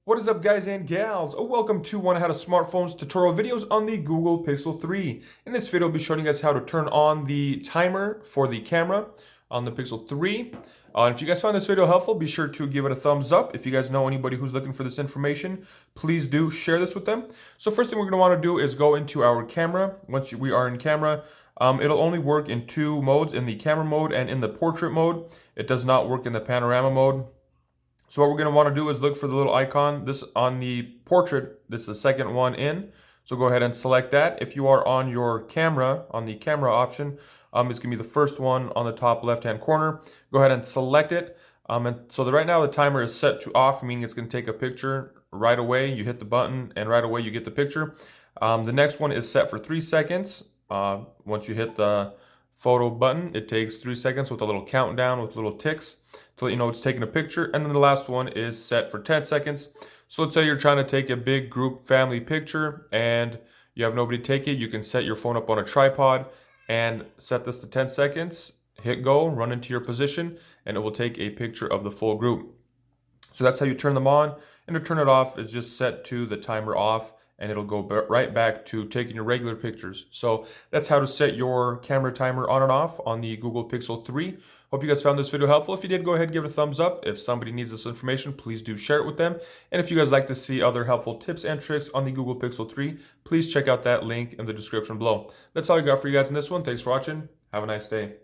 What is up, guys and gals? Welcome to one how to smartphones tutorial videos on the Google Pixel 3. In this video, I'll be showing you guys how to turn on the timer for the camera on the Pixel 3. If you guys found this video helpful, be sure to give it a thumbs up. If you guys know anybody who's looking for this information, please do share this with them. So first thing we're going to want to do is go into our camera. Once we are in camera, it'll only work in two modes, in the camera mode and in the portrait mode. It does not work in the panorama mode. So what we're going to want to do is look for the little icon. This on the portrait, this is the second one in. So go ahead and select that. If you are on your camera, on the camera option, it's going to be the first one on the top left-hand corner. Go ahead and select it. And so right now the timer is set to off, meaning it's going to take a picture right away. You hit the button and right away you get the picture. The next one is set for 3 seconds. Once you hit the photo button, it takes 3 seconds with a little countdown with little ticks to let you know it's taking a picture. And then the last one is set for 10 seconds. So let's say you're trying to take a big group family picture and you have nobody take it. You can set your phone up on a tripod and set this to 10 seconds, hit go, run into your position, and it will take a picture of the full group. So that's how you turn them on. And to turn it off is just set to the timer off, and it'll go right back to taking your regular pictures. So that's how to set your camera timer on and off on the Google Pixel 3. Hope you guys found this video helpful. If you did, go ahead and give it a thumbs up. If somebody needs this information, please do share it with them. And if you guys like to see other helpful tips and tricks on the Google Pixel 3, please check out that link in the description below. That's all I got for you guys in this one. Thanks for watching. Have a nice day.